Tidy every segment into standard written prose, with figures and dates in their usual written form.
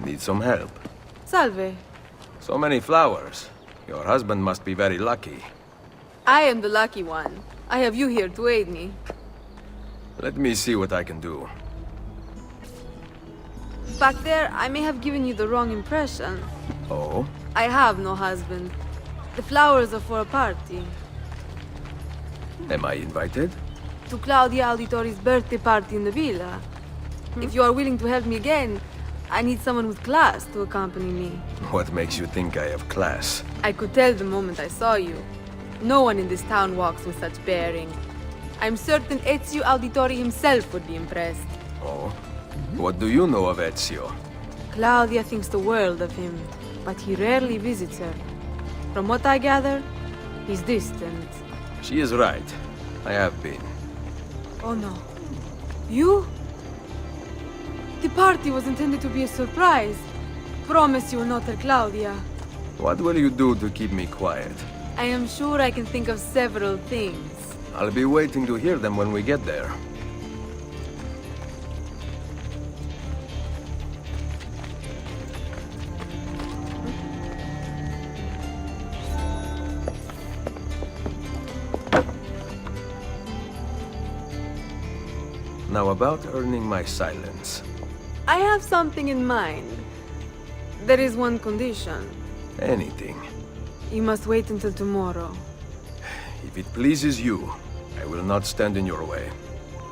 Need some help? Salve. So many flowers. Your husband must be very lucky. I am the lucky one. I have you here to aid me. Let me see what I can do. Back there, I may have given you the wrong impression. Oh? I have no husband. The flowers are for a party. Am I invited? To Claudia Auditori's birthday party in the villa. If you are willing to help me again, I need someone with class to accompany me. What makes you think I have class? I could tell the moment I saw you. No one in this town walks with such bearing. I'm certain Ezio Auditori himself would be impressed. Oh? What do you know of Ezio? Claudia thinks the world of him, but he rarely visits her. From what I gather, he's distant. She is right. I have been. Oh no. You? The party was intended to be a surprise. Promise you will not tell Claudia. What will you do to keep me quiet? I am sure I can think of several things. I'll be waiting to hear them when we get there. Now about earning my silence. I have something in mind. There is one condition. Anything. You must wait until tomorrow. If it pleases you, I will not stand in your way.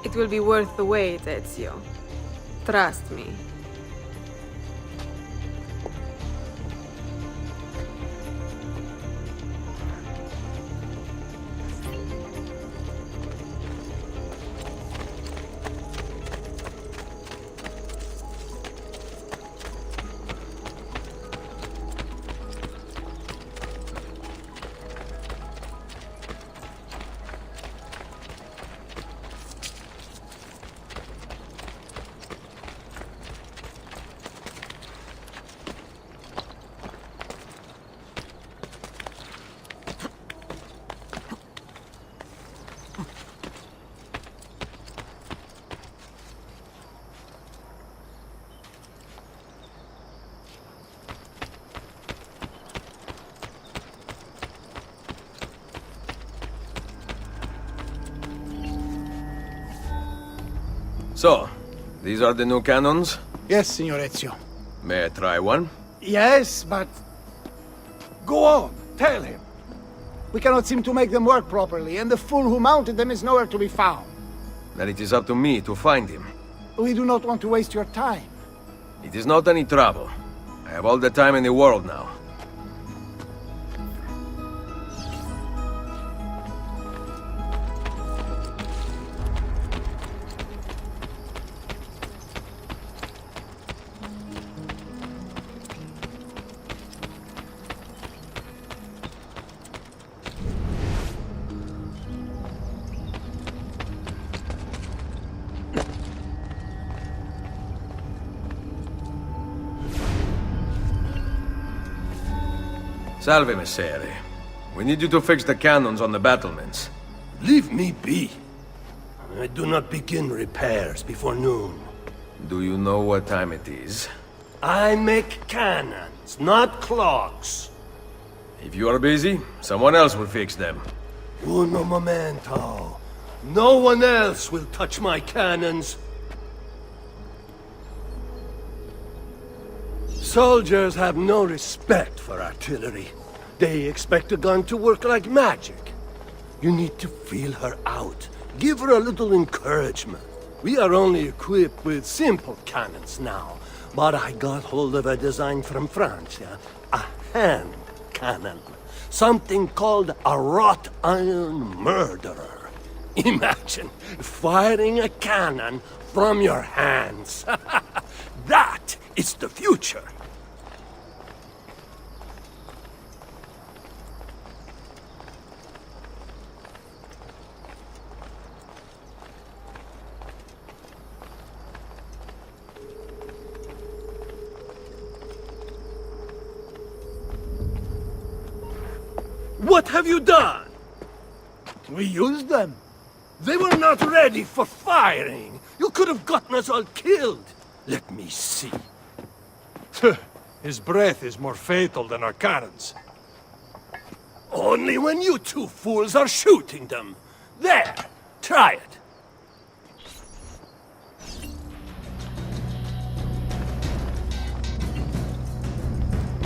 It will be worth the wait, Ezio. Trust me. So, these are the new cannons? Yes, Signor Ezio. May I try one? Yes, but... Go on, tell him. We cannot seem to make them work properly, and the fool who mounted them is nowhere to be found. Then it is up to me to find him. We do not want to waste your time. It is not any trouble. I have all the time in the world now. Salve, Messere. We need you to fix the cannons on the battlements. Leave me be. I do not begin repairs before noon. Do you know what time it is? I make cannons, not clocks. If you are busy, someone else will fix them. Uno momento. No one else will touch my cannons. Soldiers have no respect for artillery. They expect a gun to work like magic. You need to feel her out. Give her a little encouragement. We are only equipped with simple cannons now, but I got hold of a design from France, yeah? A hand cannon. Something called a wrought iron murderer. Imagine firing a cannon from your hands. That is the future. What have you done? We use them. They were not ready for firing. You could have gotten us all killed. Let me see. His breath is more fatal than our cannons. Only when you two fools are shooting them. There, try it.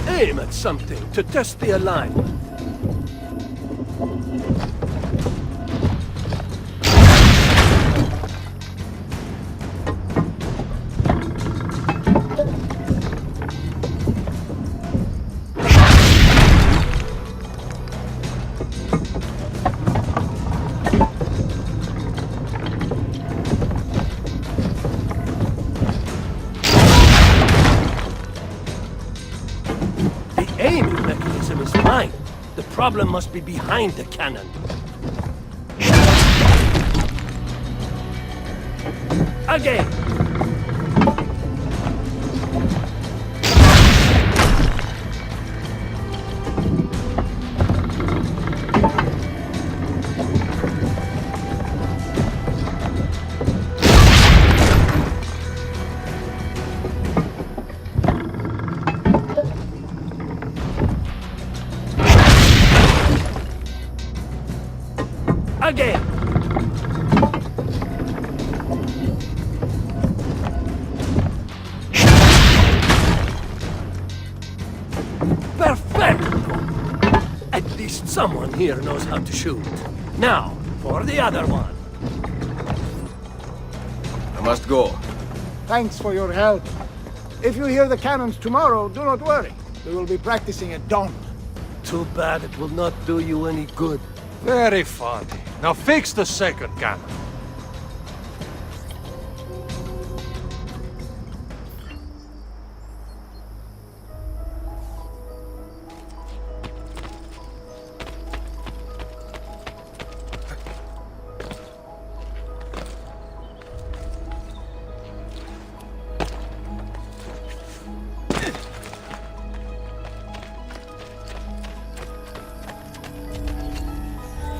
Aim at something to test the alignment. The problem must be behind the cannon. Again! Again! Perfecto! At least someone here knows how to shoot. Now, for the other one. I must go. Thanks for your help. If you hear the cannons tomorrow, do not worry. We will be practicing at dawn. Too bad it will not do you any good. Very funny. Now fix the second cannon.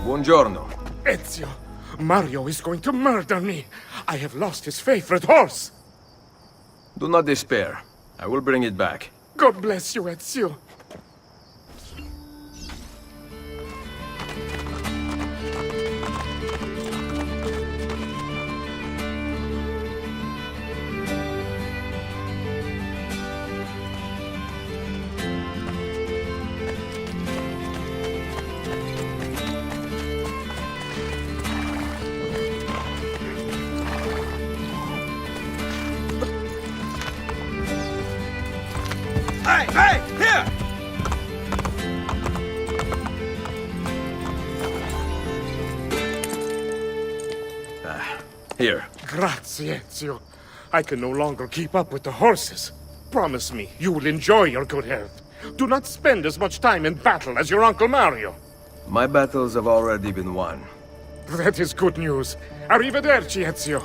Buongiorno. Ezio! Mario is going to murder me! I have lost his favorite horse! Do not despair. I will bring it back. God bless you, Ezio! Hey! Here! Here. Grazie, Ezio. I can no longer keep up with the horses. Promise me you will enjoy your good health. Do not spend as much time in battle as your Uncle Mario. My battles have already been won. That is good news. Arrivederci, Ezio.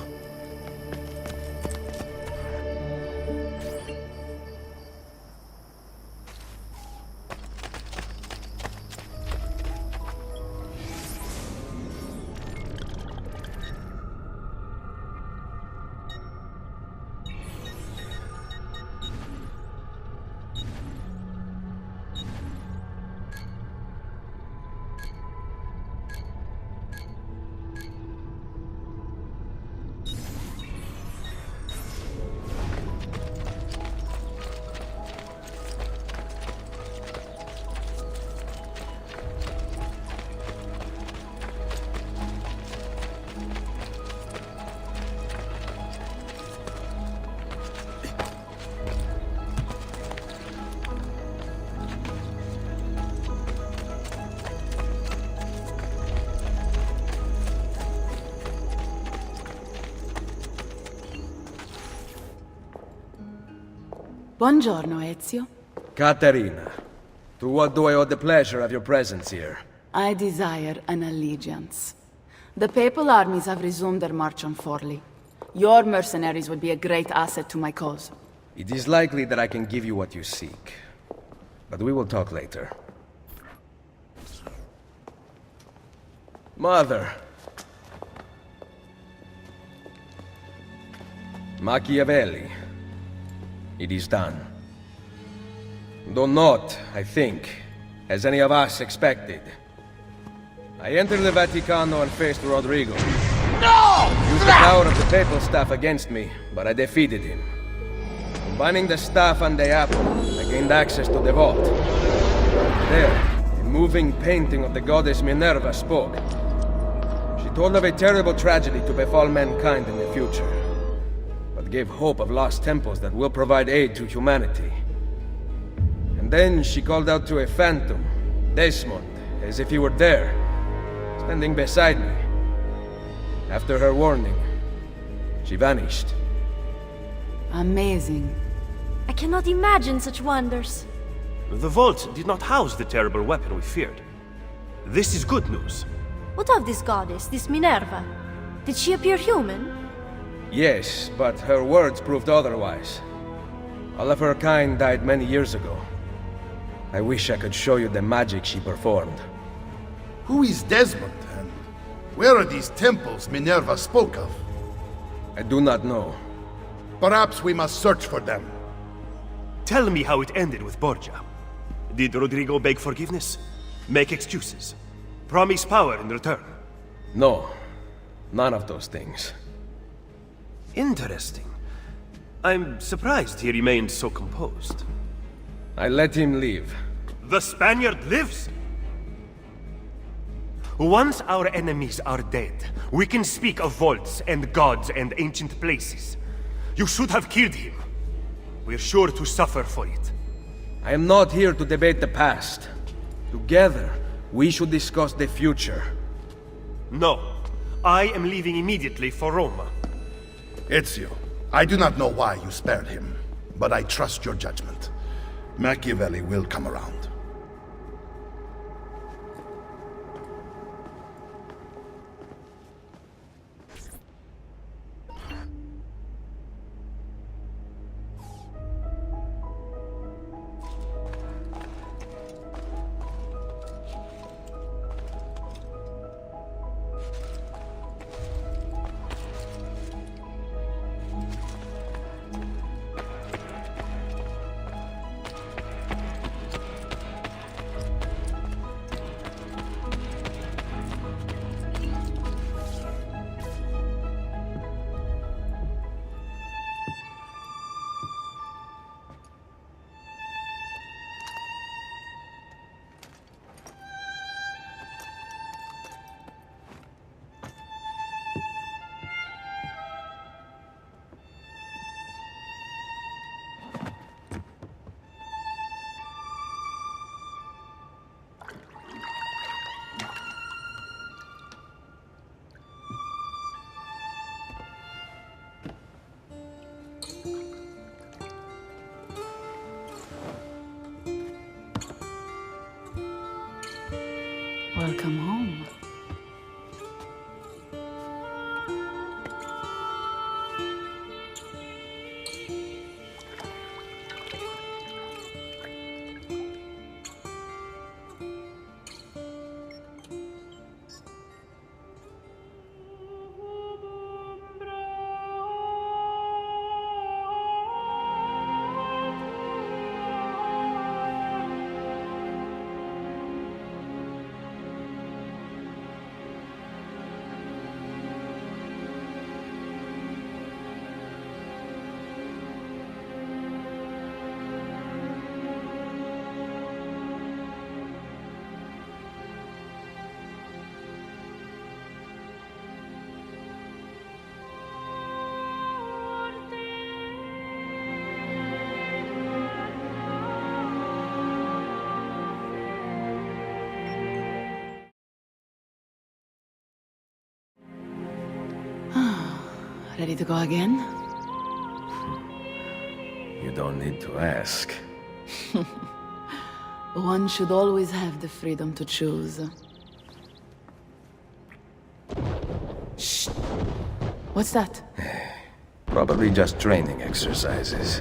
Buongiorno, Ezio. Caterina, to what do I owe the pleasure of your presence here? I desire an allegiance. The papal armies have resumed their march on Forli. Your mercenaries would be a great asset to my cause. It is likely that I can give you what you seek. But we will talk later. Mother, Machiavelli. It is done. Though not, I think, as any of us expected. I entered the Vaticano and faced Rodrigo. No! Used the power of the papal staff against me, but I defeated him. Combining the staff and the apple, I gained access to the vault. There, a moving painting of the goddess Minerva spoke. She told of a terrible tragedy to befall mankind in the future, but gave hope of lost temples that will provide aid to humanity. And then she called out to a phantom, Desmond, as if he were there, standing beside me. After her warning, she vanished. Amazing. I cannot imagine such wonders. The vault did not house the terrible weapon we feared. This is good news. What of this goddess, this Minerva? Did she appear human? Yes, but her words proved otherwise. All of her kind died many years ago. I wish I could show you the magic she performed. Who is Desmond, and where are these temples Minerva spoke of? I do not know. Perhaps we must search for them. Tell me how it ended with Borgia. Did Rodrigo beg forgiveness? Make excuses? Promise power in return? No, none of those things. Interesting. I'm surprised he remained so composed. I let him leave. The Spaniard lives? Once our enemies are dead, we can speak of vaults and gods and ancient places. You should have killed him. We're sure to suffer for it. I am not here to debate the past. Together, we should discuss the future. No. I am leaving immediately for Roma. Ezio, I do not know why you spared him, but I trust your judgment. Machiavelli will come around. Welcome home. Ready to go again? You don't need to ask. One should always have the freedom to choose. Shh! What's that? Probably just training exercises.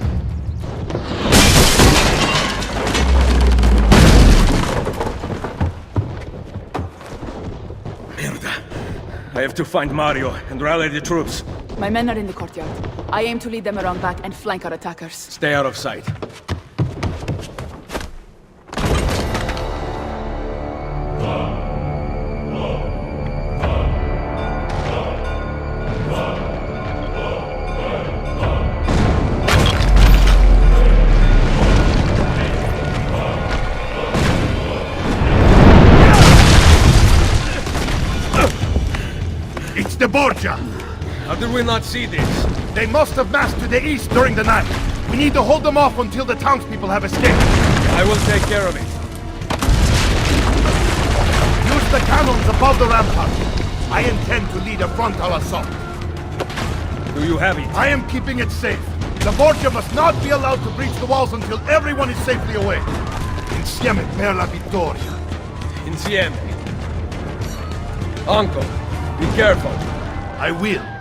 Merda. I have to find Mario and rally the troops. My men are in the courtyard. I aim to lead them around back and flank our attackers. Stay out of sight. It's the Borgia! How did we not see this? They must have massed to the east during the night. We need to hold them off until the townspeople have escaped. I will take care of it. Use the cannons above the rampart. I intend to lead a frontal assault. Do you have it? I am keeping it safe. The Borgia must not be allowed to breach the walls until everyone is safely away. Insieme per la vittoria. Insieme. Uncle, be careful. I will.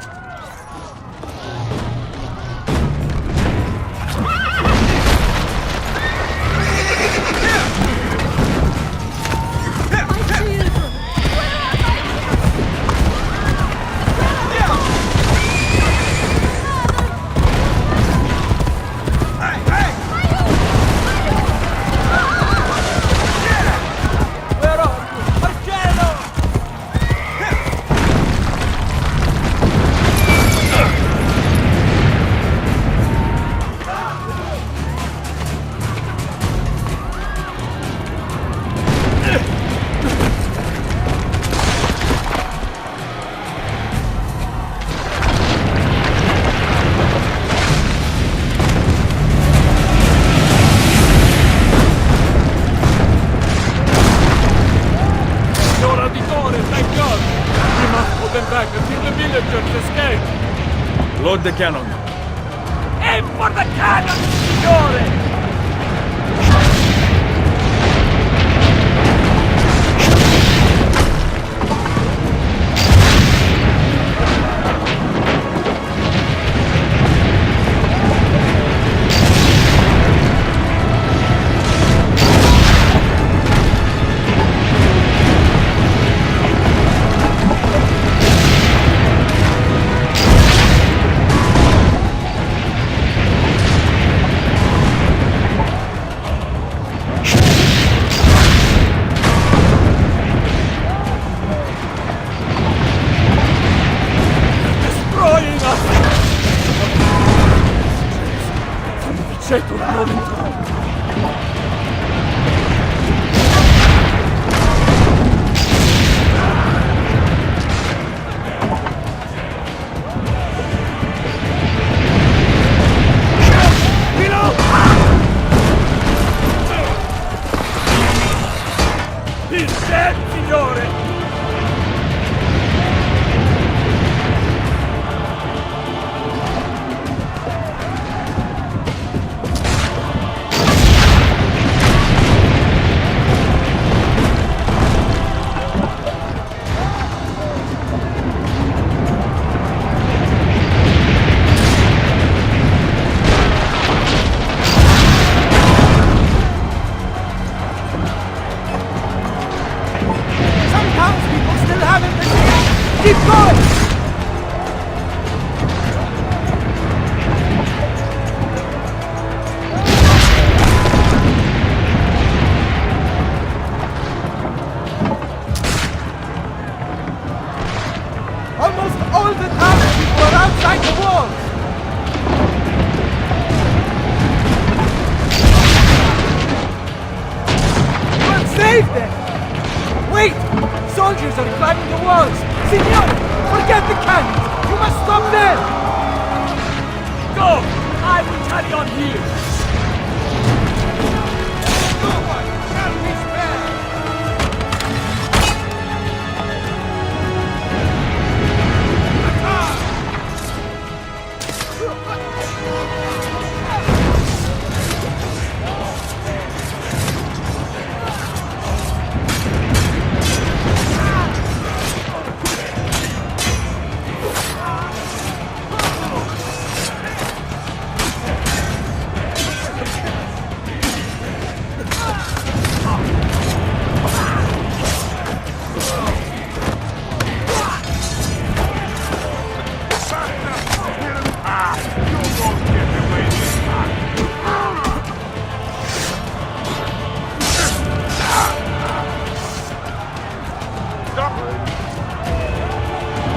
Load the cannon. Aim for the cannon, signore!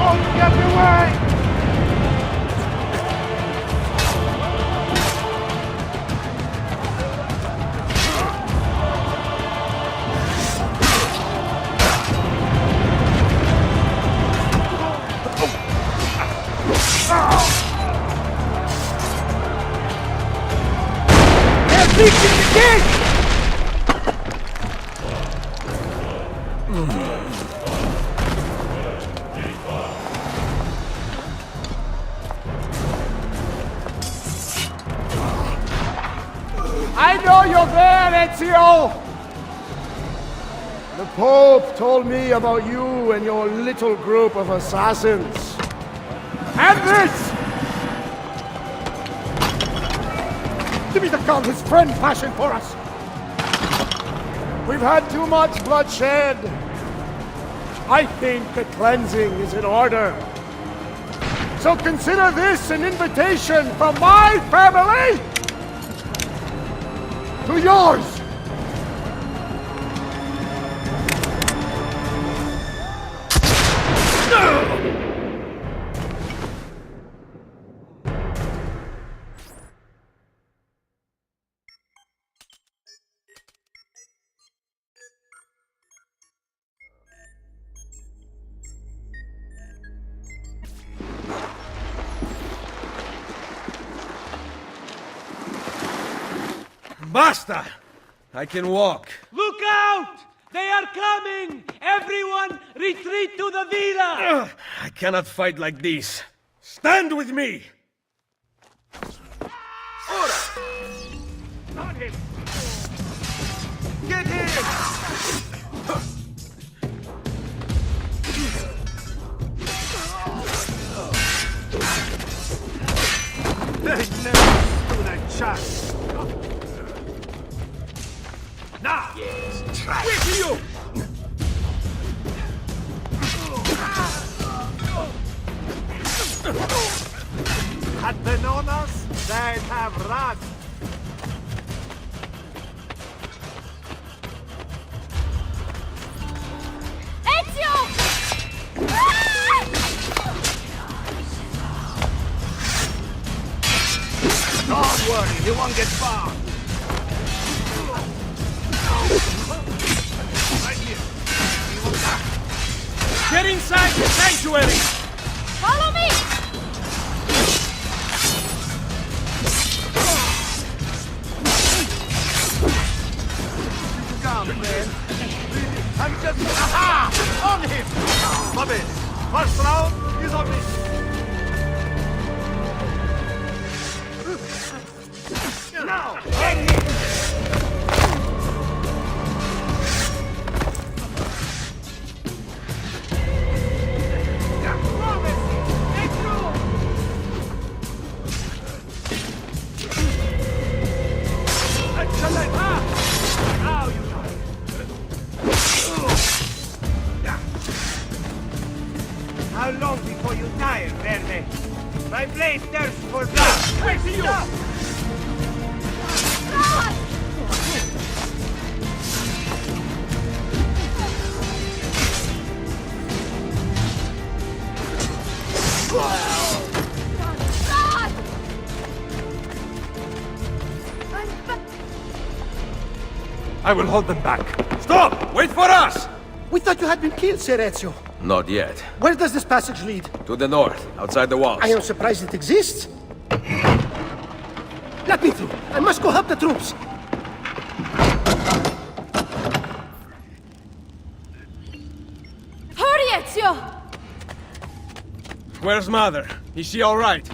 Oh, get away! I know you're there, Ezio! The Pope told me about you and your little group of assassins. And this! Give me the gun his friend fashioned for us! We've had too much bloodshed. I think the cleansing is in order. So consider this an invitation from my family to yours! Basta! I can walk. Look out! They are coming! Everyone, retreat to the villa! I cannot fight like this. Stand with me! On him! Get him! They never stood a chance! Now! Try! With you! Had they known us, they'd have run! Ezio! Don't worry, he won't get far! Right here. Get inside the sanctuary! Follow me! Come, man. I'm just... Aha! On him! Bobby, first round is on me. Now! How long before you tire, Verde? My blade thirsts for blood! Where see you? I will hold them back. Stop! Wait for us! We thought you had been killed, Sir Ezio. Not yet. Where does this passage lead? To the north, outside the walls. I am surprised it exists. Let me through. I must go help the troops. Hurry, Ezio! Where's Mother? Is she all right?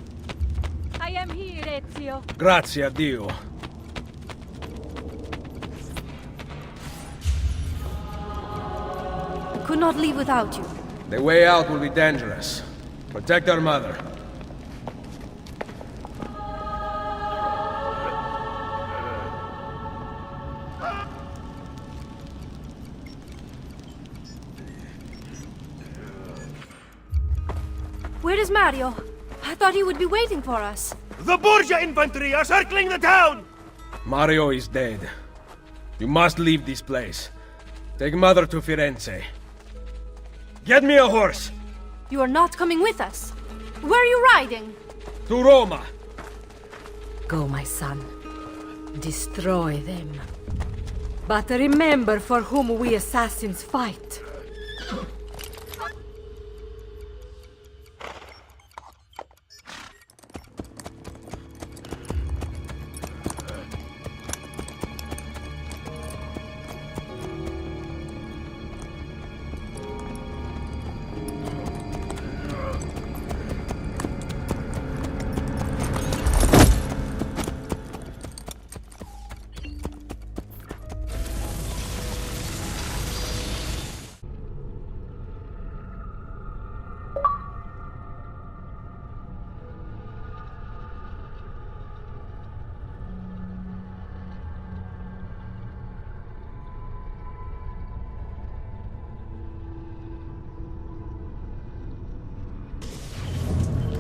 I am here, Ezio. Grazie a Dio. Could not leave without you. The way out will be dangerous. Protect our mother. Where is Mario? I thought he would be waiting for us. The Borgia infantry are circling the town! Mario is dead. You must leave this place. Take Mother to Firenze. Get me a horse! You are not coming with us. Where are you riding? To Roma! Go, my son. Destroy them. But remember for whom we assassins fight.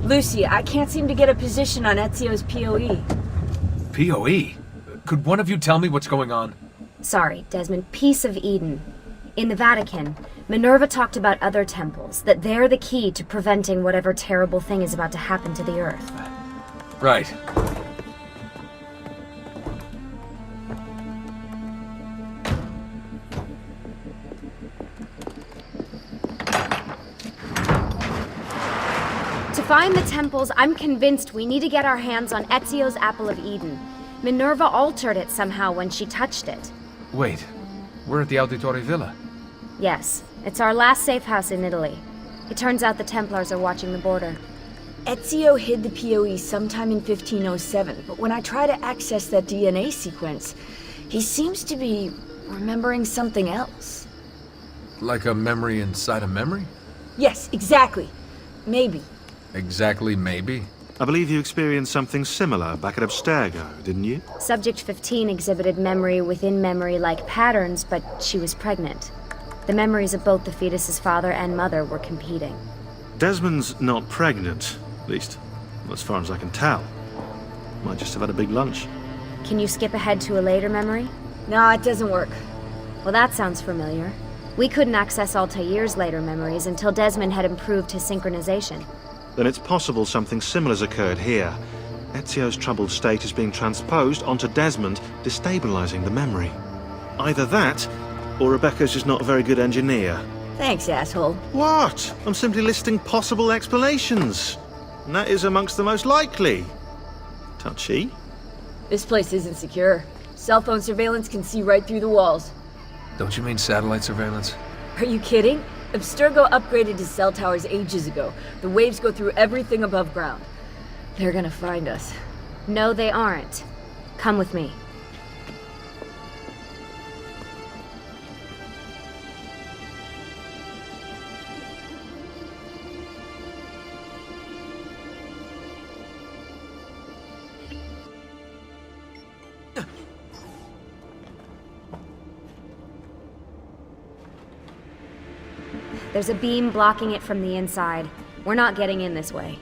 Lucy, I can't seem to get a position on Ezio's POE. POE? Could one of you tell me what's going on? Sorry, Desmond. Peace of Eden. In the Vatican, Minerva talked about other temples, that they're the key to preventing whatever terrible thing is about to happen to the Earth. Right. To find the temples, I'm convinced we need to get our hands on Ezio's Apple of Eden. Minerva altered it somehow when she touched it. Wait, we're at the Auditore Villa. Yes, it's our last safe house in Italy. It turns out the Templars are watching the border. Ezio hid the POE sometime in 1507, but when I try to access that DNA sequence, he seems to be remembering something else. Like a memory inside a memory? Yes, exactly. Maybe. Exactly, maybe? I believe you experienced something similar back at Abstergo, didn't you? Subject 15 exhibited memory within memory-like patterns, but she was pregnant. The memories of both the fetus's father and mother were competing. Desmond's not pregnant, at least as far as I can tell. Might just have had a big lunch. Can you skip ahead to a later memory? No, it doesn't work. Well, that sounds familiar. We couldn't access Altair's later memories until Desmond had improved his synchronization. Then it's possible something similar's occurred here. Ezio's troubled state is being transposed onto Desmond, destabilizing the memory. Either that, or Rebecca's just not a very good engineer. Thanks, asshole. What? I'm simply listing possible explanations. And that is amongst the most likely. Touchy? This place isn't secure. Cell phone surveillance can see right through the walls. Don't you mean satellite surveillance? Are you kidding? Abstergo upgraded to cell towers ages ago. The waves go through everything above ground. They're gonna find us. No, they aren't. Come with me. There's a beam blocking it from the inside. We're not getting in this way.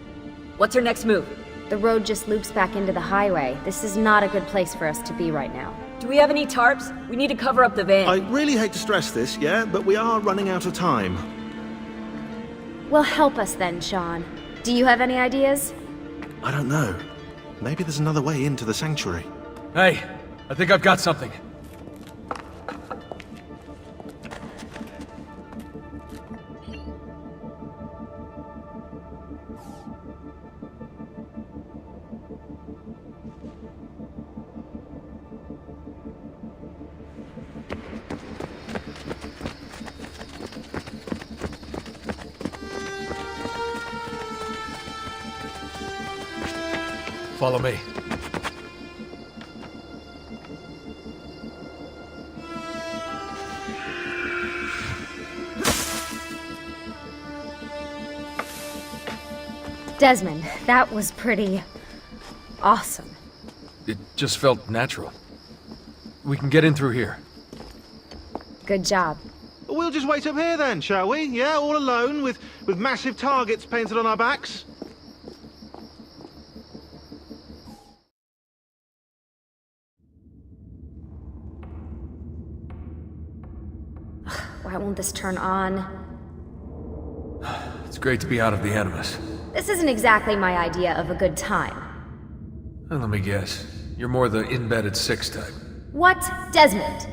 What's our next move? The road just loops back into the highway. This is not a good place for us to be right now. Do we have any tarps? We need to cover up the van. I really hate to stress this, yeah, but we are running out of time. Well, help us then, Sean. Do you have any ideas? I don't know. Maybe there's another way into the sanctuary. Hey, I think I've got something. Follow me. Desmond, that was pretty awesome. It just felt natural. We can get in through here. Good job. We'll just wait up here then, shall we? Yeah, all alone with massive targets painted on our backs? Why won't this turn on? It's great to be out of the Animus. This isn't exactly my idea of a good time. Well, let me guess. You're more the in-bed-at-6 type. What? Desmond?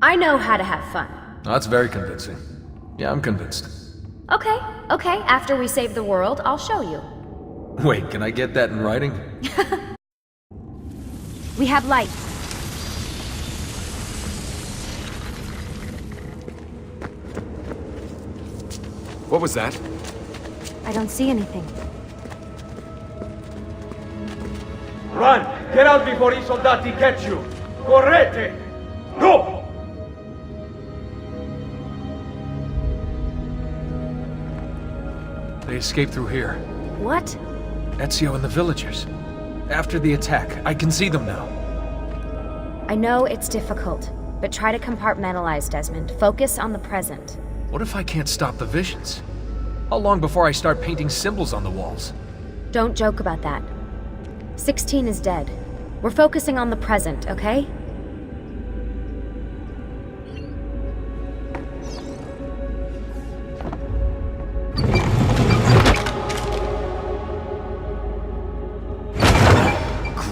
I know how to have fun. That's very convincing. Yeah, I'm convinced. Okay, after we save the world, I'll show you. Wait, can I get that in writing? We have light. What was that? I don't see anything. Run! Get out before I soldati catch you! Correte! Go! They escaped through here. What? Ezio and the villagers. After the attack, I can see them now. I know it's difficult, but try to compartmentalize, Desmond. Focus on the present. What if I can't stop the visions? How long before I start painting symbols on the walls? Don't joke about that. 16 is dead. We're focusing on the present, okay?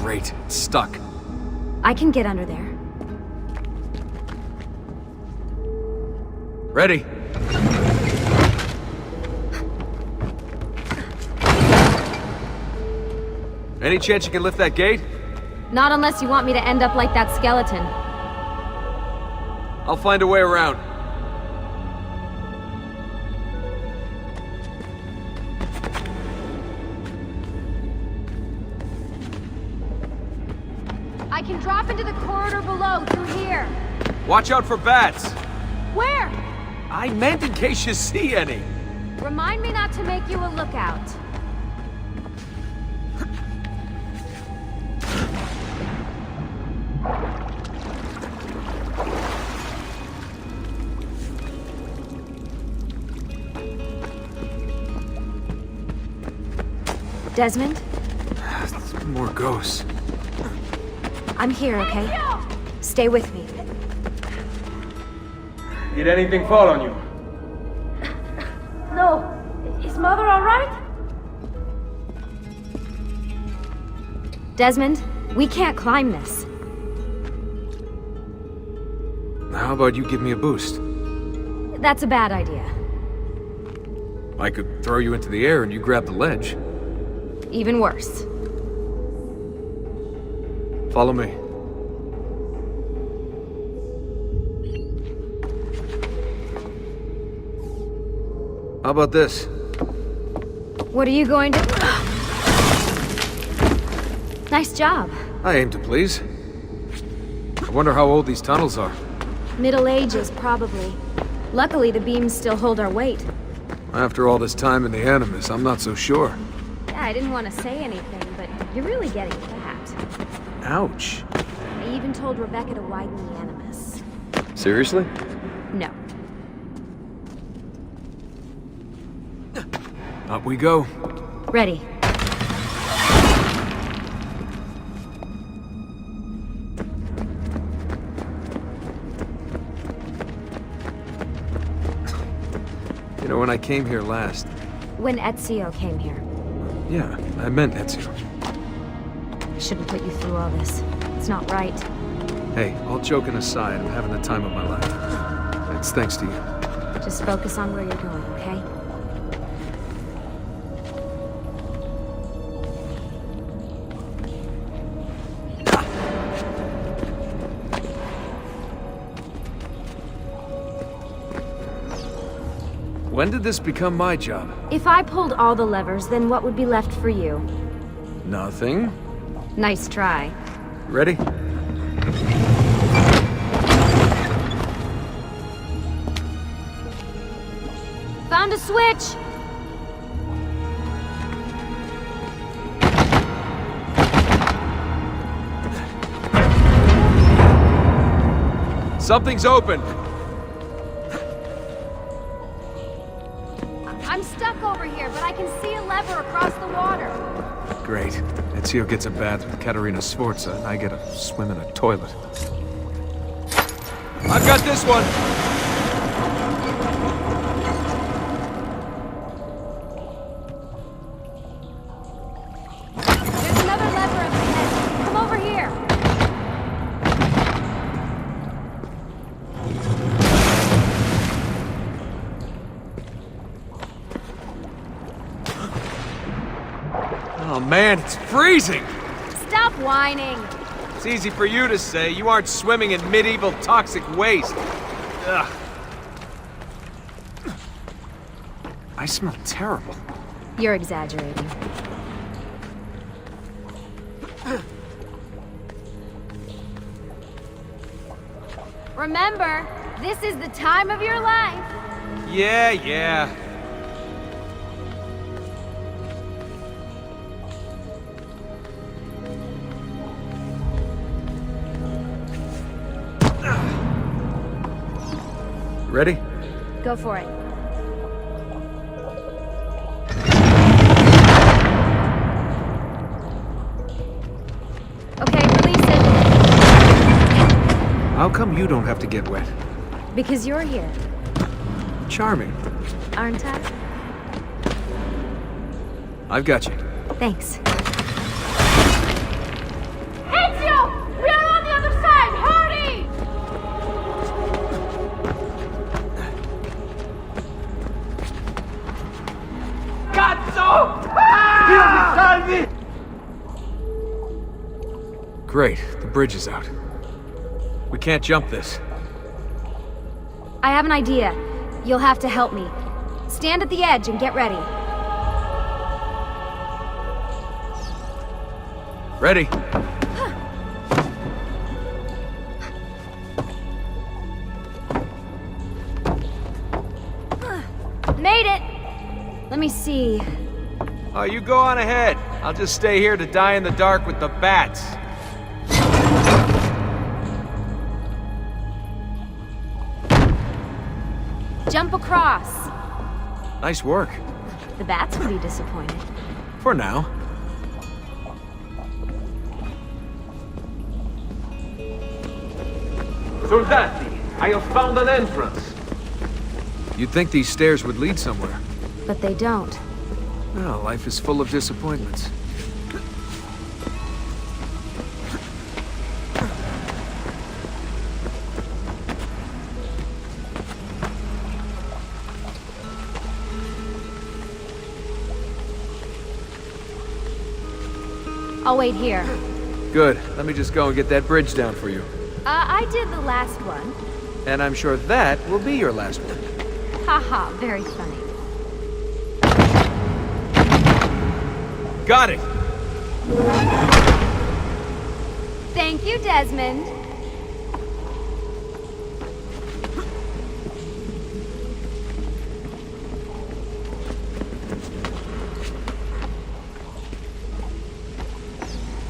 Great, it's stuck. I can get under there. Ready. Any chance you can lift that gate? Not unless you want me to end up like that skeleton. I'll find a way around. I can drop into the corridor below, through here. Watch out for bats. Where? I meant in case you see any. Remind me not to make you a lookout. Desmond? More ghosts. I'm here, okay? Stay with me. Did anything fall on you? No. Is Mother all right? Desmond, we can't climb this. How about you give me a boost? That's a bad idea. I could throw you into the air and you grab the ledge. Even worse. Follow me. How about this? What are you going to... Nice job. I aim to please. I wonder how old these tunnels are. Middle Ages, probably. Luckily, the beams still hold our weight. After all this time in the Animus, I'm not so sure. Yeah, I didn't want to say anything, but you're really getting fat. Ouch. I even told Rebecca to widen the Animus. Seriously? No. Up we go. Ready. You know, when I came here last... When Ezio came here. Yeah, I meant Ezio. I shouldn't put you through all this. It's not right. Hey, all joking aside, I'm having the time of my life. It's thanks to you. Just focus on where you're going, okay? When did this become my job? If I pulled all the levers, then what would be left for you? Nothing. Nice try. Ready? Found a switch! Something's open! I'm stuck over here, but I can see a lever across the water. Great. Ezio gets a bath with Caterina Sforza, and I get a swim in a toilet. I've got this one! Oh man, it's freezing! Stop whining! It's easy for you to say. You aren't swimming in medieval toxic waste. Ugh. I smell terrible. You're exaggerating. Remember, this is the time of your life. Yeah. Ready? Go for it. Okay, release it. How come you don't have to get wet? Because you're here, Charming. aren't I? I've got you. Thanks. Ezio! We are on the other side! Hurry! Great, the bridge is out. We can't jump this. I have an idea. You'll have to help me. Stand at the edge and get ready. Ready? Made it! Let me see. Oh, you go on ahead. I'll just stay here to die in the dark with the bats. Jump across. Nice work. The bats would be disappointed. For now. Soldati, I have found an entrance. You'd think these stairs would lead somewhere. But they don't. Well, life is full of disappointments. I'll wait here. Good. Let me just go and get that bridge down for you. I did the last one. And I'm sure that will be your last one. Haha, very funny. Got it! Thank you, Desmond.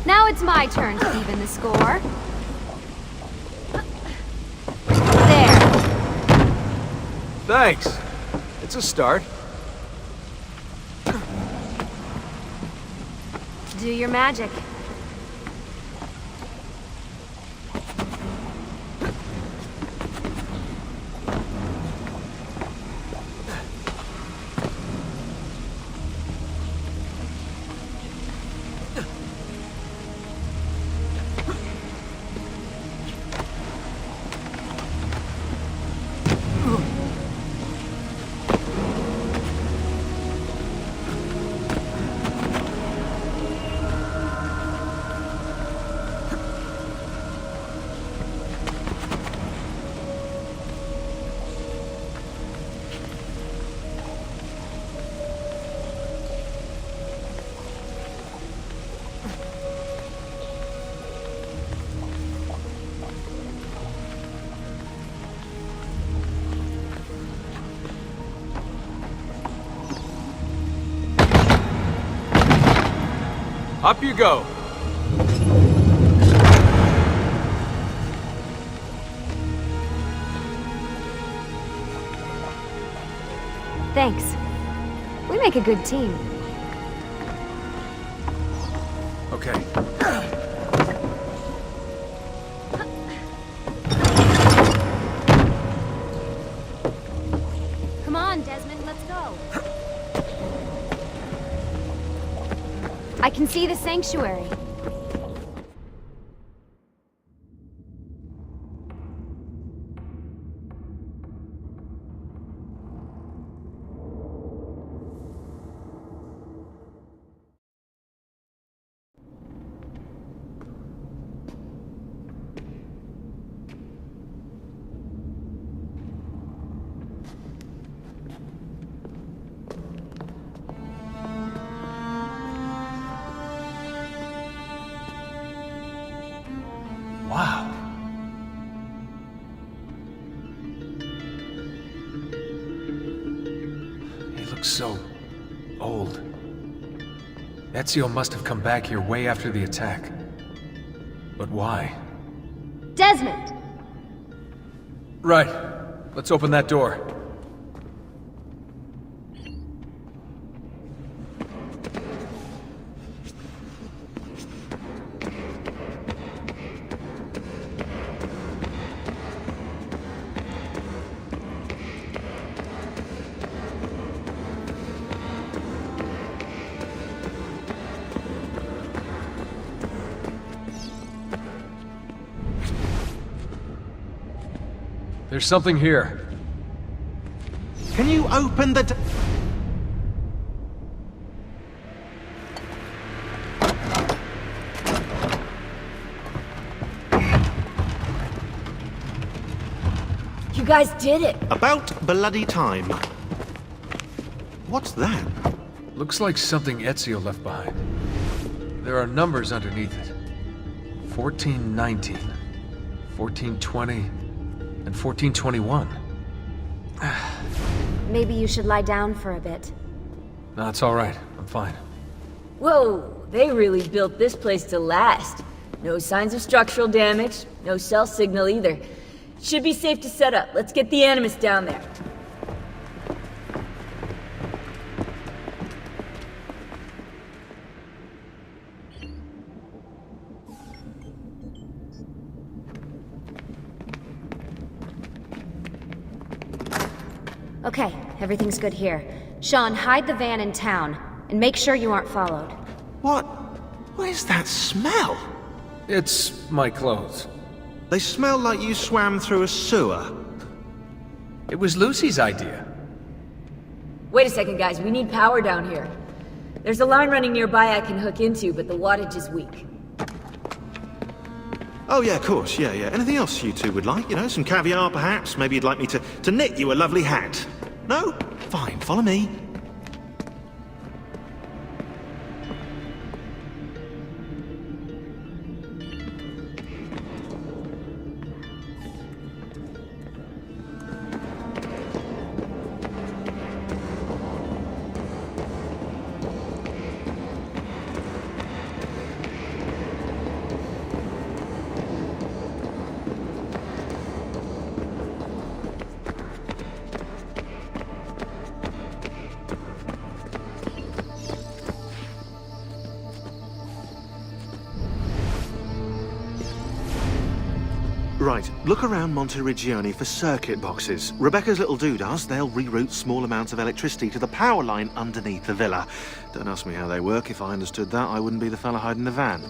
Now it's my turn to even the score. There. Thanks. It's a start. Do your magic. Up you go. Thanks. We make a good team. Okay. Come on, Desmond, let's go. I can see the sanctuary. looks so old. Ezio must have come back here way after the attack. But why? Desmond! Right. Let's open that door. There's something here. Can you open the You guys did it! About bloody time. What's that? Looks like something Ezio left behind. There are numbers underneath it. 1419, 1420, and 1421. Maybe you should lie down for a bit. No, it's all right. I'm fine. Whoa, they really built this place to last. No signs of structural damage, no cell signal either. Should be safe to set up. Let's get the Animus down there. Okay, everything's good here. Sean, hide the van in town, and make sure you aren't followed. What is that smell? It's my clothes. They smell like you swam through a sewer. It was Lucy's idea. Wait a second, guys. We need power down here. There's a line running nearby I can hook into, but the wattage is weak. Oh yeah, of course, yeah. Anything else you two would like? You know, some caviar perhaps? Maybe you'd like me to knit you a lovely hat? No? Fine, follow me. Right, look around Monteriggioni for circuit boxes. Rebecca's little doodahs, they'll reroute small amounts of electricity to the power line underneath the villa. Don't ask me how they work. If I understood that, I wouldn't be the fella hiding the van.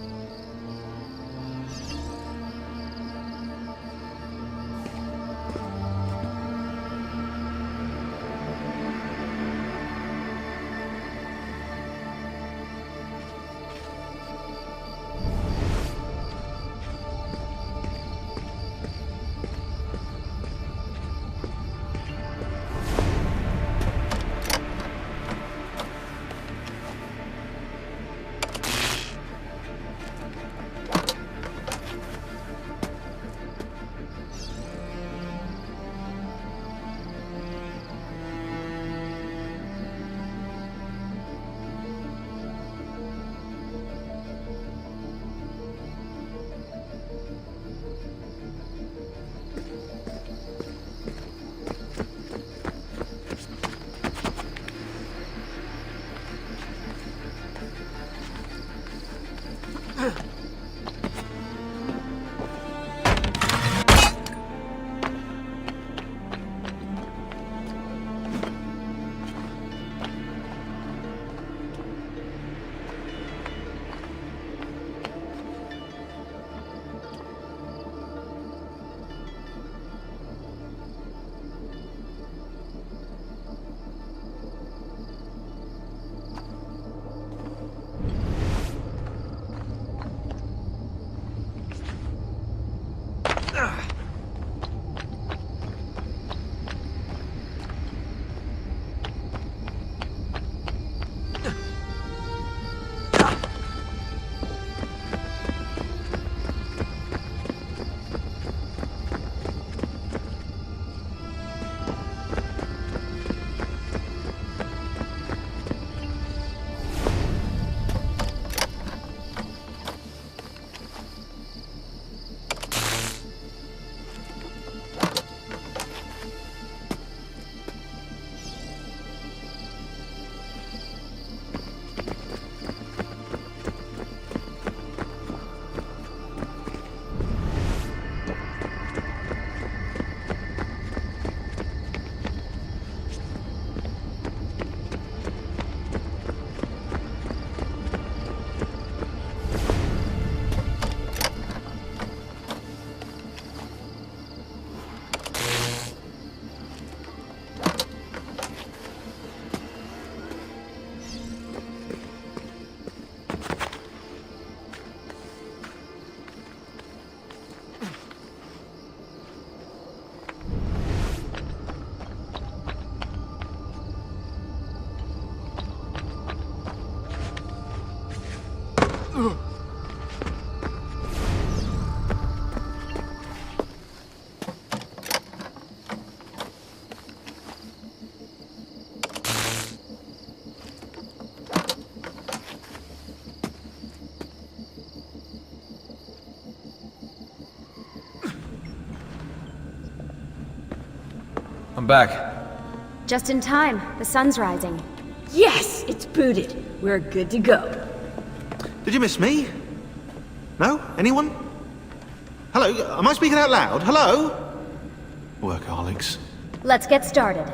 I'm back. Just in time. The sun's rising. Yes, it's booted. We're good to go. Did you miss me? No? Anyone? Hello? Am I speaking out loud? Hello? Workaholics. Let's get started.